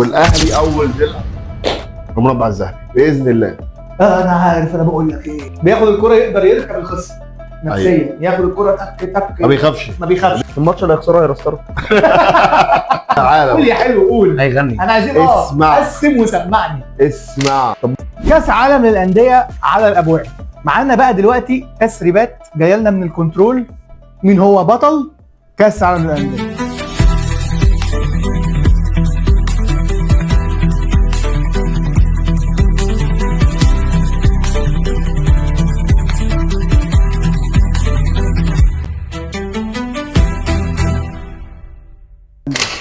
والاهلي اول ضلع المربع الذهبي باذن الله. انا عارف، انا بقول لك ايه، بياخد الكرة يقدر يركب الخصم نفسيا. ياخد الكرة تك تك ما بيخافش. ما بيخافش. الماتش اللي هيخسره هيرستره. تعالى قول يا حلو قول. هيغني. انا عايزين اسمع. قسم وسمعني. اسمع. طب كاس عالم للانديه على الابواب. معانا بقى دلوقتي تسريبات جايه لنا من الكنترول. مين هو بطل كاس عالم للانديه؟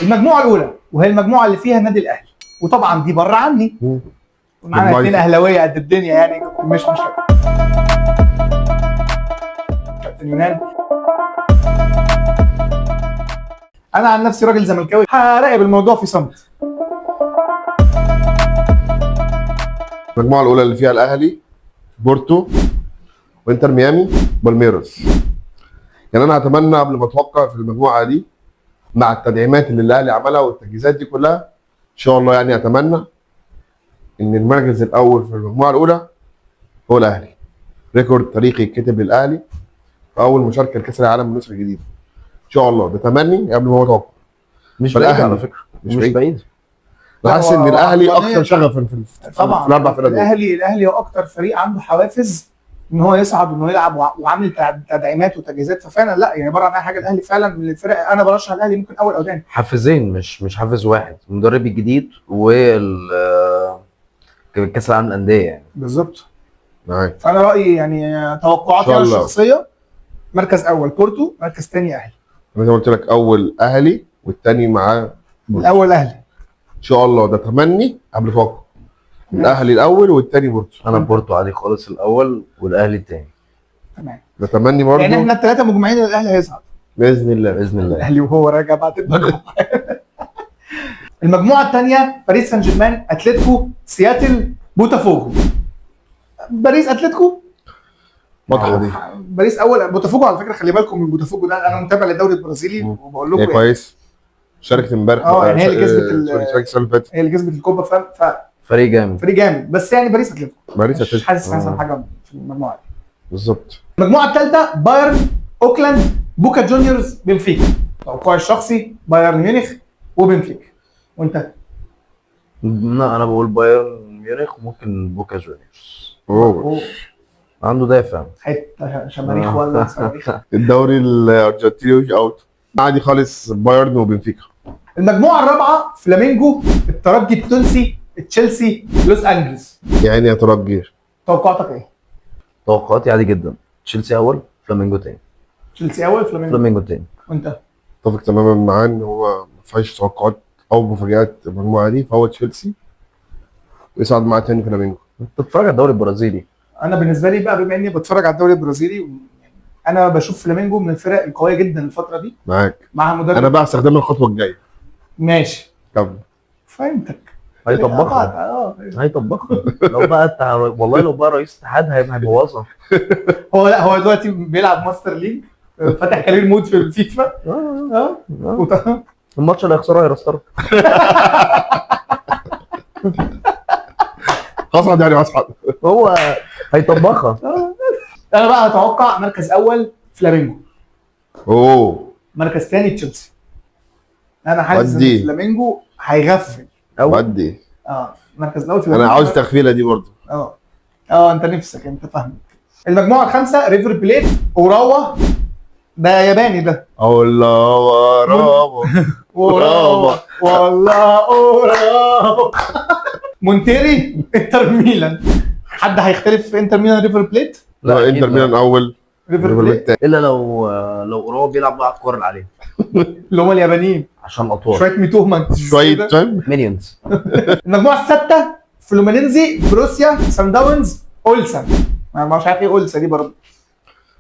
المجموعه الاولى وهي المجموعه اللي فيها النادي الاهلي، وطبعا دي بره عني. معانا اثنين اهلاويه قد الدنيا يعني، مش كابتن يونان. انا عن نفسي راجل زملكاوي، هراقب الموضوع في صمت. المجموعه الاولى اللي فيها الاهلي، بورتو، وانتر ميامي، بالميروس. يعني انا هتمنى قبل ما اتوقع في المجموعه دي مع التدعيمات اللي الاهلي عملها والتجهيزات دي كلها، ان شاء الله يعني اتمنى ان المركز الاول في المجموعه الاولى هو الاهلي. ريكورد تاريخي يتكتب للاهلي في اول مشاركه لكاس العالم النسخه الجديده. ان شاء الله ده تمني قبل ما هو اتوقع. مش بعيد فالأهلي على فكره، مش بعيد. انا حاسس ان الاهلي عقلانية اكثر شغفا في طبعا. الاربع فرق دول. الاهلي هو اكتر فريق عنده حوافز ان هو يصعد وانه يلعب، وعامل تدعيمات وتجهيزات. ففعلا لا يعني بره عن اي حاجه، الاهلي فعلا من الفرق. انا برشح الاهلي ممكن اول او ثاني. حافزين، مش حافز واحد. المدرب الجديد كاس العالم للانديه يعني. بالظبط. معاك. فانا رايي يعني توقعاتي انا الشخصيه مركز اول بورتو، مركز ثاني اهلي. انا زي ما قلت لك اول اهلي والثاني معاه بورتو. الاول اهلي ان شاء الله ده تمني قبل توقع. الاهلي الاول والثاني بورتو. انا بورتو عادي خالص الاول والاهلي الثاني. تمام. ده تمني برضه. يعني احنا الثلاثه مجمعين ان الاهلي هيصعد باذن الله. باذن الله. الاهلي وهو راجع بعد المجموعه. المجموعه الثانيه باريس سان جيرمان، اتلتيكو، سياتل، بوتافوجو. باريس اتلتيكو واضحه دي. باريس اول. بوتافوجو على فكره خلي بالكم من بوتافوجو ده، انا متابع للدوري البرازيلي وبقول لكم هي كويس. شاركت امبارح. يعني هي اللي كسبت شاركت السنه اللي فاتت. هي اللي كسبت الكوبا. فريق جامد. فريق جامد، بس يعني باريس اتلتيكو. باريس مش اتلتيكو. حاسس احسن حاجه في المجموعه دي. بالظبط. المجموعه الثالثه بايرن، اوكلاند، بوكا جونيورز، بنفيكا. توقعي الشخصي بايرن ميونخ وبنفيكا. وانت؟ لا انا بقول بايرن ميونخ وممكن بوكا جونيورز. اوه. عنده دافع. حته شماريخ ولا صواريخ. الدوري الارجنتيني اوت. عادي خالص بايرن وبنفيكا. المجموعه الرابعه فلامينجو، الترجي التونسي، تشيلسي، لوس انجلوس. يعني يا ترجي. توقعاتك ايه؟ توقعاتي عادي جدا، تشيلسي اول، فلامينجو تاني. تشيلسي اول، فلامينجو تاني. وانت؟ اتفق تماما معاه ان هو ما فيهاش توقعات او مفاجآت المجموعه دي، فهو تشيلسي ويصعد معاه تاني فلامينجو. انت بتتفرج على الدوري البرازيلي؟ انا بالنسبه لي بقى، بما اني بتفرج على الدوري البرازيلي، انا بشوف فلامينجو من الفرق القويه جدا الفتره دي. معاك. مع مدرب. انا بقى هستخدمها الخطوه الجايه. ماشي. كمل. فهمتك. هيطبخها. هيطبخها. لو بقى والله لو بقى رئيس اتحاد هيبوظها. هو دلوقتي بيلعب ماستر ليج، فاتح كارير مود في الفيفا. الماتش اللي هيخسره هيرستره. هصعد يعني هصعد. هو هيطبخها. انا بقى اتوقع مركز اول فلامينجو. اوه. مركز ثاني تشيلسي. انا حاسس ان فلامينجو هيغفل. ودي. مركز الاول فلامينجو. انا عاوز التغفيله دي برضه. انت نفسك، انت فاهم. المجموعه الخامسه ريفر بليت، اوراوا. ده ياباني ده. الله وراوا. اوراوا والله اوراوا. مونتيري، انتر ميلان. حد هيختلف في انتر ميلان ريفر بليت؟ لا انتر ميلان اول، ريفر بليت الا لو اوراوا بيلعب بقى الكوره اللي عليه، اللي هم اليابانيين عشان اطوال شويه ميتوهمان شويه فاهم مينيونز. المجموعه السادسه فلومينينزي، بروسيا، سان داونز، اولسا. انا مش عارف ايه اولسا دي برضه.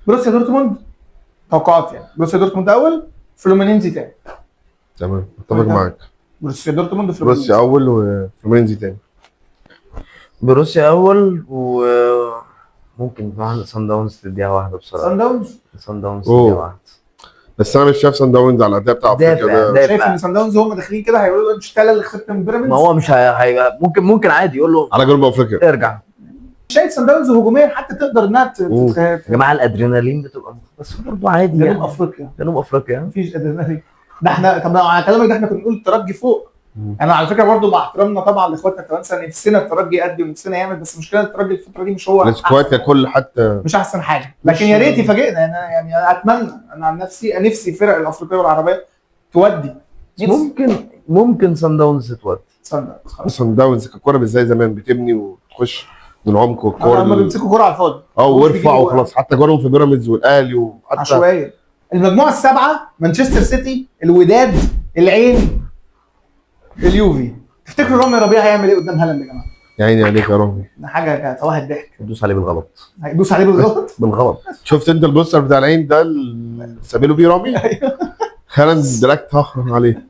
بروسيا دورتموند. توقعات يعني بروسيا دورتموند اول، فلومينينزي تاني. تمام اتفق معاك. بروسيا دورتموند، بروسيا اول وفلومينينزي تاني. بروسيا اول وممكن سان داونز تديها واحده بصراحه. سان داونز تديها واحده. بس انا مش شايف سان داونز على الاداء بتاع افريقيا ده. دافع. شايف ان سان داونز هم داخلين كده هيقولوا له مش انت اللي خدت من بيراميدز؟ ما هو مش ممكن عادي يقول له على جنوب افريقيا. ارجع. شايف سان داونز هجوميا حتى تقدر انها يا جماعه الادرينالين بتبقى بس برضه عادي جنوب يعني. افريقيا جنوب افريقيا مفيش ادرينالين. ده احنا طب على كلامك ده احنا كنا بنقول الترجي فوق. انا على فكره برضو مع احترامنا طبعا لاخواتنا التوانسه نفسنا الترجي يقدم ونفسنا يعمل، بس مشكله الترجي الفتره دي مش هو السكواد أحسن. ككل حتى مش احسن حاجه، لكن يا ريت يفاجئنا. انا يعني اتمنى، انا عن نفسي الفرق الافريقيه والعربيه تودي. ممكن سان داونز تودي. سان داونز ككوره مش زي زمان بتبني وتخش من العمق والكوره هم بيمسكوا كوره على الفاضي وارفع وخلاص. حتى جولهم في بيراميدز والاهلي وحتى عشوائيه. المجموعه السبعه مانشستر سيتي، الوداد، العين، اليوفي. تفتكروا رامي ربيعه هيعمل ايه قدام هالاند يا جماعه؟ يا عيني عليك يا رامي. ده حاجه كانت صباح الضحك. دوس عليه بالغلط. هيدوس عليه بالغلط. بالغلط. شفت انت البوستر بتاع العين ده اللي سابله بيه رامي؟ هالاند دراكت هخرم عليه.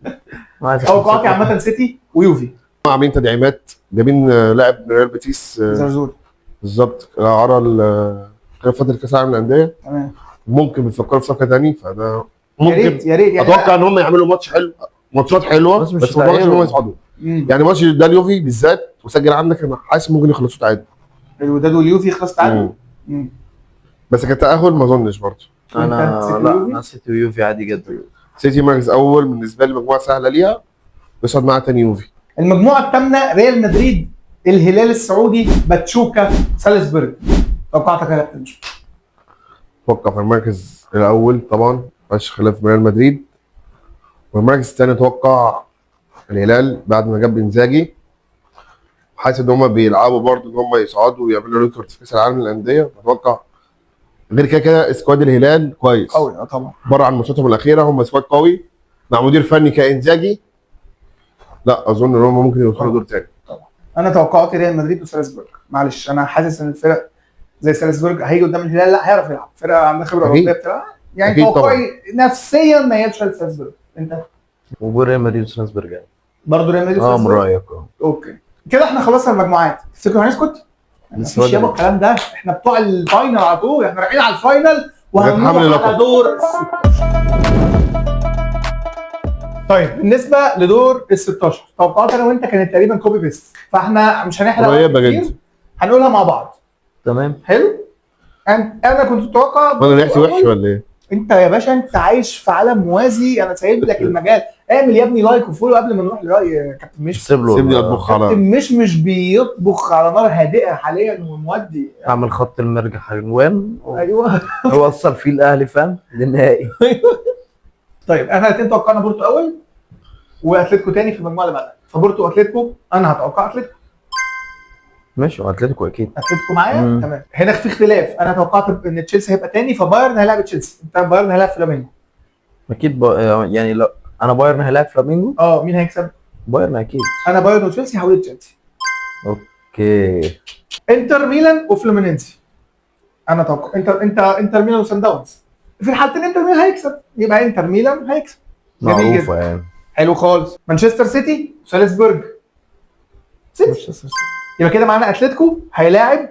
توقعاتي عامه سيتي ويوفي. عاملين تدعيمات، جايبين لاعب من ريال بيتيس زرزور بالظبط اعاره فتره كاس العالم للانديه. تمام. ممكن بيفكروا في صفقه ثانيه، فده يا ممكن ريت يا ريت يعني اتوقع ان هم يعملوا ماتش حلو، ماتشات حلوه بس مش بس ما اتوقعش ان هم يصعدوا. يعني ماتش ده اليوفي بالذات وسجل عندك، انا حاسس ممكن يخلصوا تعادل. الوداد واليوفي خلاص تعادل. بس كتأهل ما اظنش برضه. انا سيتي ويوفي عادي جدا. سيتي مركز اول بالنسبه لي، مجموعه سهله ليها، بيصعد معاها تاني يوفي. المجموعه الثامنه ريال مدريد، الهلال السعودي، باتشوكا، سالزبورج. توقعاتك يا كابتن؟ اتوقع في المركز الاول طبعا مفيش خلاف ريال مدريد، والمركز الثاني اتوقع الهلال بعد ما جاب انزاجي. حاسس ان هم بيلعبوا برضه ان هم يصعدوا ويعملوا ريكورد في كاس العالم للانديه. اتوقع غير كده سكواد الهلال كويس قوي طبعا، بره عن ماتشاتهم الاخيره هم سكواد قوي مع مدير فني كانزاجي. لا اظن ان هم ممكن يوصلوا دور تاني. طبعا انا توقعاتي ريال مدريد وسالزبورج. معلش انا حاسس ان الفرق زي سالزبورج هيجي قدام الهلال لا هيعرف يلعب، فرقه عندها خبره اوروبيه بتلعب يعني. توقعي نفسيا ما يفشل سالزبورج. انت وريال مدريد وسالزبورج يعني برضه ريال مدريد من رايك؟ اوكي كده احنا خلصنا المجموعات. تفتكروا هنسكت؟ مفيش يابا الكلام ده، احنا بتوع الفاينل على طول، احنا رايحين على الفاينل وهنروح على دور طيب بالنسبه لدور ال 16 توقعات انا وانت كانت تقريبا كوبي بيست، فاحنا مش هنحرق قريبه كتير، جدا هنقولها مع بعض. تمام حلو. انا كنت متوقع انا ريحتي وحش ولا ايه؟ انت يا باشا انت عايش في عالم موازي، انا سايب لك المجال. اعمل يا ابني لايك وفولو قبل ما نروح لراي كابتن مش. سيبني اطبخ على كابتن مش بيطبخ على نار هادئه حاليا ومودي. اعمل خط المرجع حلوان ايوه وصل فيه الاهلي فاهم للنهائي. طيب احنا الاثنين توقعنا بورتو اول واتلتيكو تاني في المجموعه اللي بعدها، فبورتو واتلتيكو انا هتوقع اتلتيكو. ماشي واتلتيكو اكيد. اتلتيكو معايا تمام. هنا في اختلاف، انا توقعت ان تشيلسي هيبقى تاني، فبايرن هيلاعب تشيلسي. انت بايرن هيلاعب فلامينجو اكيد يعني لا انا بايرن هيلاعب فلامينجو. مين هيكسب؟ بايرن اكيد. انا بايرن وتشيلسي هقول تشيلسي. اوكي. انتر ميلان وفلومينينسي. انا توقع انتر ميلان وسان داونز. في الحالتين انتر ميلان هيكسب، يبقى انتر ميلان هيكسب. معروفه يعني. حلو خالص. مانشستر سيتي وسالزبورج. سيتي. يبقى كده معانا اتلتيكو هيلاعب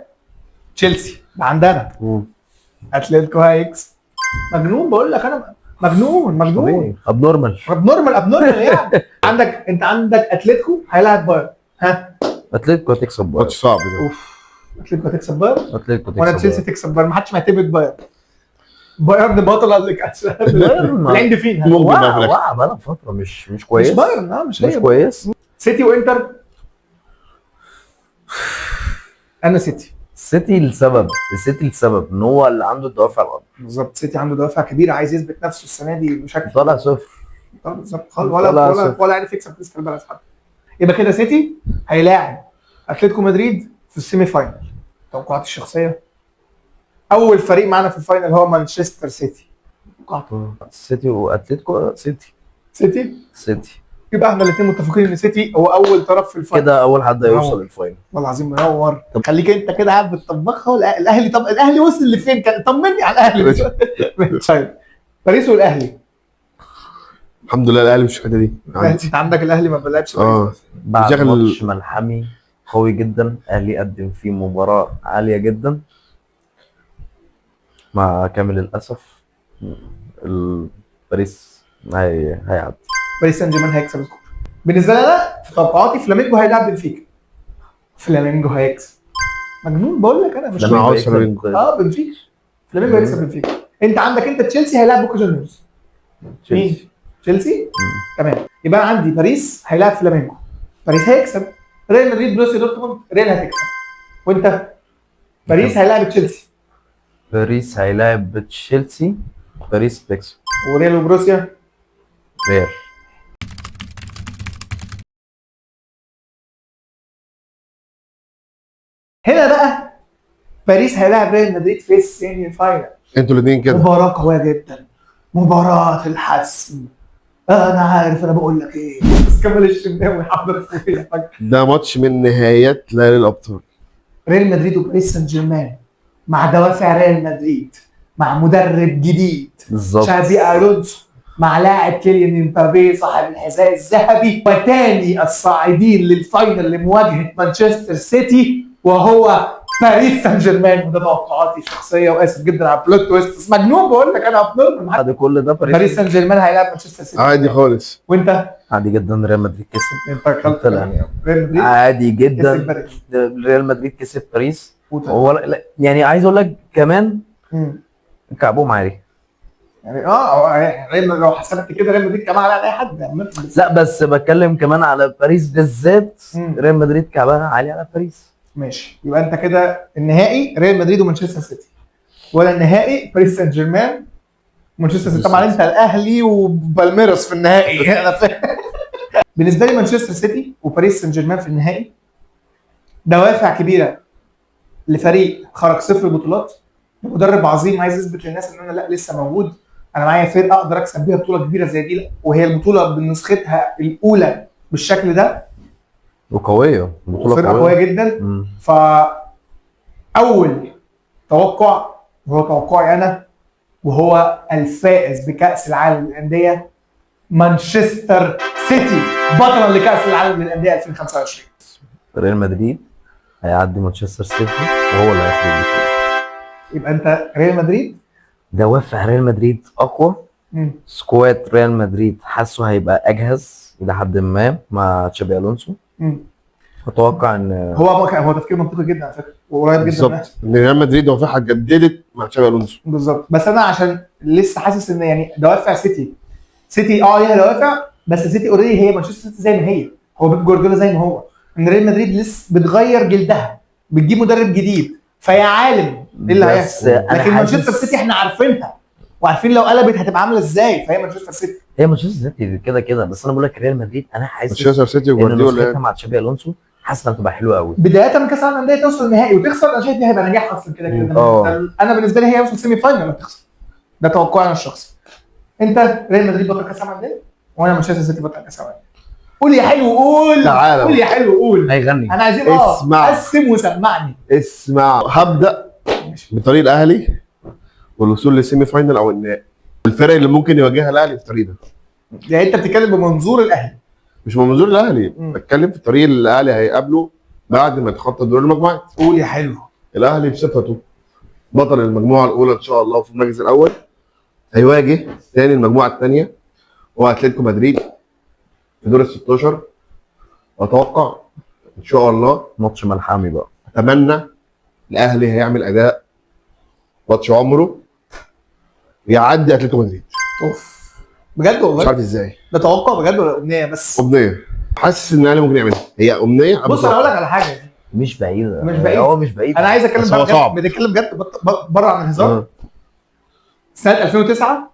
تشيلسي عندنا. اتلتيكو هيكسب. مجنون بقول لك انا، مجنون ابنورمال يعني. انت عندك اتلتيكو هيلاعب بايرن. ها اتلتيكو هتكسب بايرن. ماتش صعب ده. اتلتيكو هتكسب بايرن اتلتيكو وانا تشيلسي تكسب بايرن. ما حدش معتمد بايرن بطل قبل كاس العين فين وقع بقى فتره مش كويس. مش بايرن مش كويس. سيتي وانتر. انا سيتي السبب ان هو اللي عنده الدوافع الارض. بالظبط. سيتي عنده دوافع كبيره، عايز يثبت نفسه السنه دي بشكل طالع صفر. بالظبط. ولا عارف يكسب كريستال بالاس حتى. يبقى كده سيتي هيلاعب اتلتيكو مدريد في السيمي فاينل. توقعاتي الشخصيه اول فريق معانا في الفاينل هو مانشستر سيتي. سيتي واتلتيكو. سيتي يبقى احنا الاثنين متفقين ان سيتي هو اول طرف في الفاينل. كده اول حد هيوصل الفاينل. والله العظيم منور. خليك انت كده قاعد بتطبخها. الاهلي طب الاهلي وصل لفين؟ طمني على الاهلي. طيب باريس والاهلي. الحمد لله الاهلي مش الحته دي. انت عندك الاهلي ما بيلعبش باريس. بعد ماتش ملحمي قوي جدا الاهلي قدم فيه مباراه عاليه جدا، مع كامل الاسف باريس هيعدي. باريس سان جيرمان هيكسب السكور. بالنسبه لي انا في توقعاتي فلامينجو هيلعب بنفيكا. فلامينجو هيكسب. مجنون بقول لك انا مش فلامينجو فلامينجو عاوز فلامينجو. هيكسب. بنفيكا. فلامينجو هيكسب بنفيكا. انت عندك تشيلسي هيلعب بوكا جونيورز. مين؟ تشيلسي؟ تمام. يبقى عندي باريس هيلاعب فلامينجو. باريس هيكسب. ريال مدريد بروسيا دورتموند ريال هتكسب. وانت؟ باريس هيلاعب تشيلسي. باريس هيلاعب تشيلسي. باريس تكسب. وريال وبروسيا؟ ريال. هنا بقى باريس هيلاعب ريال مدريد في السيمي فاينل. انتوا الاثنين كده مباراة قوية جدا. مباراة الحسم. انا عارف انا بقول لك ايه، بس كمل الشناوي حضر فيا فجأة. ده ماتش من نهايات ليالي الابطال. ريال مدريد وباريس سان جيرمان مع دوافع ريال مدريد، مع مدرب جديد بالظبط. شابي الونسو، مع لاعب كيليان امبابي صاحب الحذاء الذهبي، وتاني الصاعدين للفاينل لمواجهه مانشستر سيتي وهو باريس سان جيرمان. وده توقعاتي الشخصيه، واسف جدا على البلوت تويست، مجنون بقول لك انا ابنورمال. بعد كل ده باريس سان جيرمان هيلاعب مانشستر سيتي. عادي خالص. وانت؟ عادي جدا ريال مدريد كسب. انت اكلت لا. ريال مدريد عادي كسب جدا باريس. ريال مدريد كسب باريس. وانت؟ هو يعني عايز اقول لك كمان كعبهم عالي. يعني ريال لو حسبت كده ريال مدريد كمان على اي حد يعني. لا بس بتكلم كمان على باريس بالذات. ريال مدريد كعبها عالي على باريس. ماشي. يبقى انت كده النهائي ريال مدريد ومانشستر سيتي، ولا النهائي باريس سان جيرمان ومانشستر سيتي. طبعا انت الاهلي وبالميراس في النهائي. انا فاهم. بالنسبه لي مانشستر سيتي وباريس سان جيرمان في النهائي دوافع كبيره لفريق خرج 0 بطولات، مدرب عظيم عايز يثبت للناس ان انا لا لسه موجود، انا معايا فرقه اقدر اكسب بيها بطوله كبيره زي دي، وهي البطوله بنسختها الاولى بالشكل ده، وقويه بطوله فرقه قويه جدا. فاول توقع هو توقعي انا، وهو الفائز بكاس العالم للانديه مانشستر سيتي بطلا لكاس العالم للانديه 2025. ريال مدريد هيعدي مانشستر سيتي وهو اللي هياخد البطوله. يبقى انت ريال مدريد. دوافع ريال مدريد اقوى. سكواد ريال مدريد حاسه هيبقى اجهز الى حد ما مع تشابي الونسو. اتوقع ان هو تفكير منطقي جدا على فكره وقريب جدا. بالظبط ان ريال مدريد دوافعها اتجددت مع تشابي الونسو. بالظبط. بس انا عشان لسه حاسس ان يعني دوافع سيتي ليها دوافع، بس سيتي اوريدي هي مانشستر سيتي زي ما هي، هو بيب جوارديولا زي ما هو. ان ريال مدريد لسه بتغير جلدها، بتجيب مدرب جديد، فيا عالم ايه اللي هيحصل. لكن مانشستر سيتي احنا عارفينها وعارفين لو قلبت هتبقى عامله ازاي، فهي مانشستر سيتي. هي مانشستر سيتي كده كده. بس انا بقول لك ريال مدريد انا حاسس مانشستر سيتي ان وجوارديولا نسختها مع تشابي الونسو حاسس انها هتبقى حلوه قوي. بدايه من كاس العالم للانديه توصل النهائي وتخسر، انا شايف دي هيبقى نجاح اصلا كده كده. انا بالنسبه لي هي يوصل سيمي فاينل ولا تخسر، ده توقعي انا الشخصي. انت ريال مدريد بطل كاس العالم للانديه وانا مانشستر سيتي بطل كاس العالم. قول يا حلو قول. تعالى قول يا حلو قول. هيغني. انا عايزين اسمع. قسم وسمعني. اسمع. هبدا بطريق الاهلي والوصول للسيمي فاينل او النهائي. الفرق اللي ممكن يواجهها الاهلي في الطريق ده. يعني انت بتتكلم بمنظور الاهلي مش من منظور الاهلي، بتكلم في الطريق اللي الاهلي هيقابله بعد ما يتخطى دور المجموعات. قول يا حلو. الاهلي بصفته بطل المجموعه الاولى ان شاء الله في المركز الاول هيواجه ثاني المجموعه الثانيه هو اتلتيكو مدريد في دور ال 16. واتوقع ان شاء الله ماتش ملحمي بقى. اتمنى الاهلي هيعمل اداء ماتش عمره يعدي اتلتيكو مدريد. اوف بجد والله. مش عارف ازاي. ده توقع بجد ولا امنيه؟ بس امنيه. حاسس ان الاهلي ممكن يعملها. هي امنيه. بص انا هقول لك على حاجه مش بعيده. مش بعيد. هو مش بعيد. انا عايز اتكلم بس هو صعب. بنتكلم بجد بره عن الهزار. سنه 2009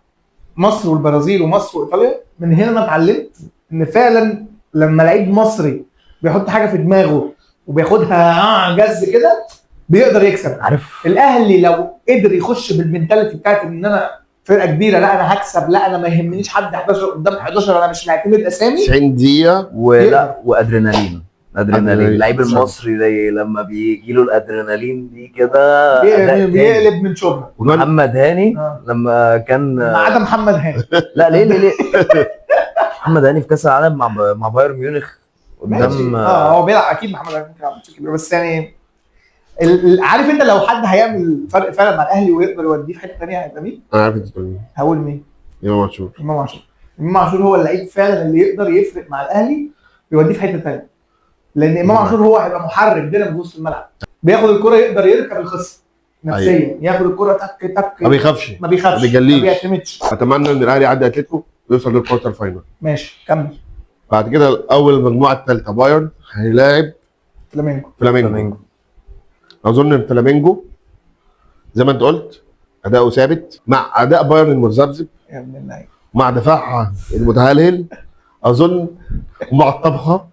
مصر والبرازيل ومصر وايطاليا، من هنا انا اتعلمت ان فعلا لما لعيب مصري بيحط حاجه في دماغه وبياخدها جز كده بيقدر يكسب. عارف الاهلي لو قدر يخش بالمنتاليتي بتاعت ان انا فرقه كبيره، لا انا هكسب، لا انا ما يهمنيش حد 11 قدام 11، انا مش معتمد اسامي 90 دقيقه ولا وادرينالين. اللعيب المصري زي لما بيجي له الادرينالين دي كده بيقلب من شغله. محمد هاني لما كان ما عدا محمد هاني. لا ليه محمد هاني في كاس العالم مع بايرن ميونخ قدام هو بيلعب اكيد. محمد هاني كان كبير بس يعني عارف انت لو حد هيعمل فرق فعلا مع الاهلي ويقدر يوديه في حته ثانيه هيبقى مين؟ انا عارف انت بتقول مين. هقول مين؟ امام عاشور. امام عاشور هو اللعيب فعلا اللي يقدر يفرق مع الاهلي ويوديه في حته ثانيه، لان امام عاشور هو هيبقى محرك دينامو في وسط الملعب، بياخد الكره يقدر يركب الخصم نفسيا، ياخد الكره تك تك، ما بيخافش، ما بيخافش، ما بيجليش. ما بيعتمدش. اتمنى ان الاهلي يعدي اتلتيكو ويوصل للكوارتر فاينل. ماشي كمل. بعد كده اول المجموعه الثالثه بايرن هيلاعب فلامينجو. اظن الفلامينجو زي ما انت قلت اداؤه ثابت مع اداء بايرن المتذبذب، يا ابن اللعيب. مع دفاعها المتهلهل، اظن مع الطبخه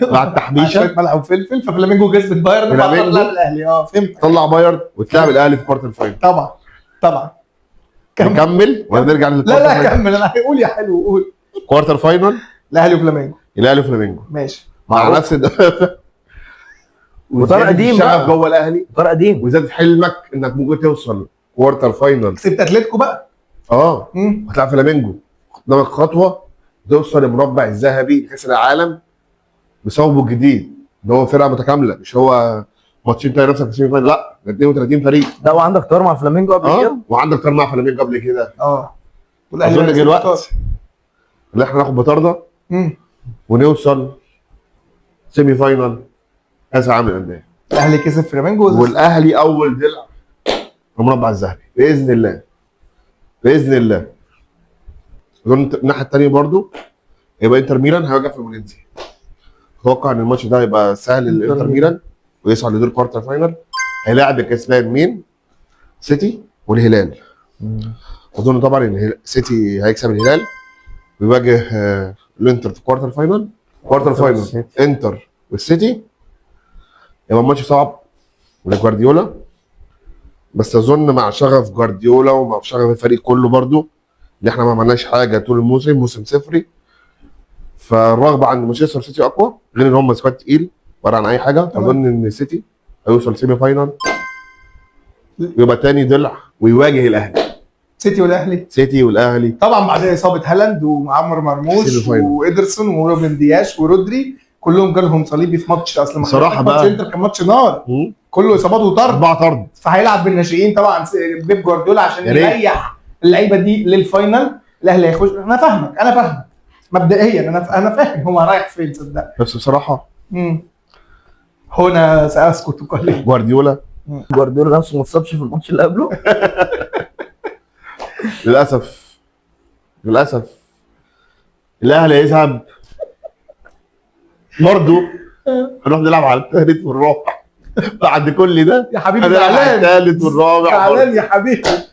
مع التحبيشه شويه ملح وفلفل، ففلامينجو كسبت بايرن فلامينجو وطلع الاهلي. فهمت. طلع بايرن وتلعب الاهلي في كوارتر فاينل. طبعا نكمل ولا نرجع للكوارتر لا فاينل؟ كمل، انا هقول يا حلو قول. كوارتر فاينل الاهلي وفلامينجو. الاهلي وفلامينجو ماشي. مع نفس الدفع وطارق قديم الشغف بقى. جوه الاهلي، طارق قديم. وزاد حلمك انك ممكن توصل كوارتر فاينل. كسبت اتلتيكو بقى. هتلعب فلامينجو قدامك خطوه توصل المربع الذهبي لكاس العالم بصوبه الجديد، اللي هو فرقه متكامله، مش هو ماتشين تلاقي نفسك في السيمي فاينل، لا ده 32 فريق. لا وعندك طار مع فلامينجو قبل كده. وعندك طار مع فلامينجو قبل كده. والأهلي اظن بقى جه الوقت كسب اللي احنا ناخد بطارده ونوصل سيمي فاينل كاس العالم للانديه. الاهلي كسب فلامينجو والاهلي اول ضلع في المربع الذهبي باذن الله. باذن الله. اظن الناحيه الثانيه برضو يبقى انتر ميلان هيواجه فلومينينزي. اتوقع ان الماتش ده هيبقى سهل للانتر ميلان ويصعد لدور كوارتر فاينل. هيلاعب الكسبان مين؟ سيتي والهلال. اظن طبعا ان سيتي هيكسب الهلال ويواجه الانتر في كوارتر فاينل. انتر والسيتي يبقى ماتش صعب لجوارديولا، بس اظن مع شغف جوارديولا ومع شغف الفريق كله برضو ان احنا ما عملناش حاجه طول الموسم، موسم صفري، فالرغبه عند مانشستر سيتي اقوى، غير ان هم سكواد تقيل ولا عن اي حاجه. اظن ان السيتي هيوصل سيمي فاينل يبقى تاني ضلع ويواجه الاهلي. سيتي والاهلي طبعا بعد اصابه هالاند وعمر مرموش وإيدرسون وروبن دياش ورودري، كلهم جالهم صليبي في ماتش. اصل بصراحه بقى ماتش انتر كان ماتش نار، كله اصابات وطرد، 4 طرد. فهيلعب بالناشئين طبعا بيب جوارديولا عشان يريح اللعيبه دي للفاينل. الاهلي هيخش. انا فاهمك مبدئيا، انا فاهم هو رايح فين صدق، بس بصراحه هنا ساسكت قليلا. جوارديولا نفسه ما اتصابش في الماتش اللي قبله. للاسف الاهلي هيذهب برضه. هنروح نلعب على الثالث والرابع بعد كل ده يا حبيبي. زعلان الثالث والرابع زعلان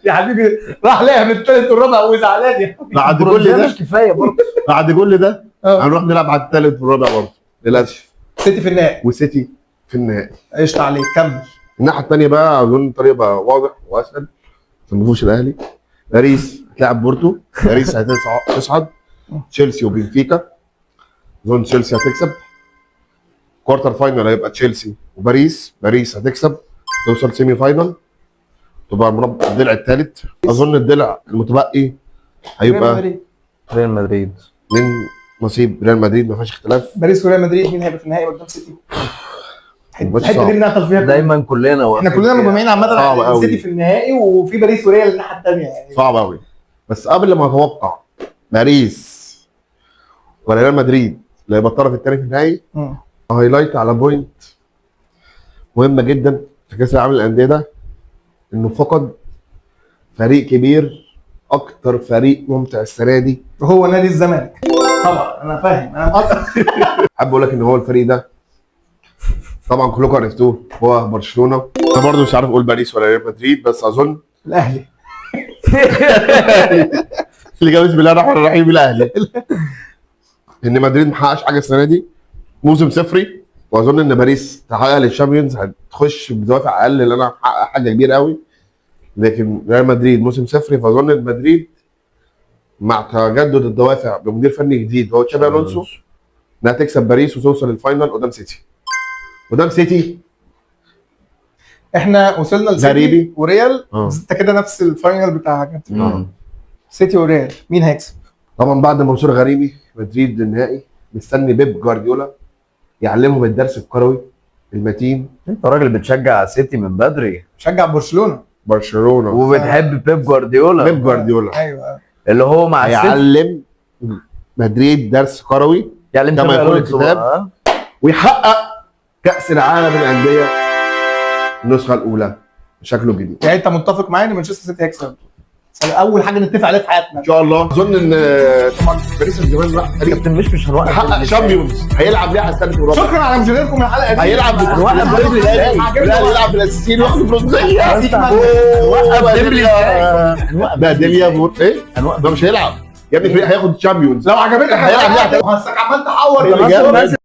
يا حبيبي راح لعب الثالث والرابع وزعلان يا حبيبي. بعد كل ده مش كفايه برضه. بعد كل ده هنروح نلعب على الثالث والرابع برضه للاسف. سيتي في النهائي وسيتي في النهائي. قشطه عليك كمل. الناحيه الثانيه بقى اظن الطريق بقى واضح واسهل عشان ما فيهوش الاهلي. باريس هتلاعب بورتو. باريس هتصعد. تشيلسي وبنفيكا. اظن تشيلسي هتكسب. كوارتر فاينل هيبقى تشيلسي وباريس. باريس هتكسب توصل سيمي فاينل تبقى مربع الضلع الثالث. اظن الضلع المتبقي هيبقى ريال مدريد. من نصيب ريال مدريد ما فيهاش اختلاف. باريس وريال مدريد مين هيبقى في النهائي قدام سيتي؟ الحته دي بنعطل فيها دايما كلنا احنا كلنا مجمعين عامه على سيتي في النهائي وفي باريس وريال الناحيه الثانيه يعني. صعب قوي. بس قبل ما اتوقع باريس ولا ريال مدريد اللي هيبقى الطرف الثاني في النهائي، هايلايت على بوينت مهمه جدا في كاس العالم للانديه ده، انه فقد فريق كبير، اكتر فريق ممتع السنه دي وهو نادي الزمالك. طبعا انا فاهم، انا مقدر. حابب اقول لك ان هو الفريق ده طبعا كلكم عرفتوه هو برشلونه. انا برضه مش عارف اقول باريس ولا ريال مدريد، بس اظن الاهلي. اللي جاب بسم الله الرحمن الرحيم الاهلي. ان مدريد ما حققش حاجه السنه دي، موسم صفري، واظن ان باريس تحقق للشامبيونز هتخش بدوافع اقل لان انا هحقق حاجه كبيره قوي. لكن ريال مدريد موسم صفري، فاظن ان مدريد مع تجدد الدوافع بمدير فني جديد وهو تشابي الونسو انها تكسب باريس وتوصل للفاينل قدام سيتي. احنا وصلنا لسيتي وريال. انت كده نفس الفاينل بتاع سيتي وريال، مين هيكسب؟ طبعا بعد منصور غريبي مدريد النهائي مستني بيب جوارديولا يعلمهم الدرس الكروي المتين. انت راجل بتشجع سيتي من بدري، بشجع برشلونه وبتحب بيب جوارديولا. ايوه. اللي هو مع السيتي هيعلم مدريد درس كروي يعلم كما تشابي يقول ألونسو الكتاب. بقى. ويحقق كاس العالم للانديه النسخه الاولى بشكله الجديد يعني انت متفق معايا ان مانشستر سيتي هيكسب؟ اول حاجه نتفق عليها في حياتنا. ان شاء الله. اظن ان طبعا باريس سان جيرمان راح فريق كابتن مش هنوقف حقق ديمبلي. شامبيونز، هيلعب ليه على الثالث والرابع، شكرا على مشاهدتكم الحلقه دي. هيلعب هنوقف ديمبلي ازاي؟ يلعب بالاساسيين واخد برونزيه. هنوقف ديمبلي ازاي؟ هنوقف ده ديليا ايه؟ هنوقف ده مش هيلعب يا ابني، فريق هياخد شامبيونز لو عجبتك هيلعب ليه؟ هسك عمال تحور الرجال يا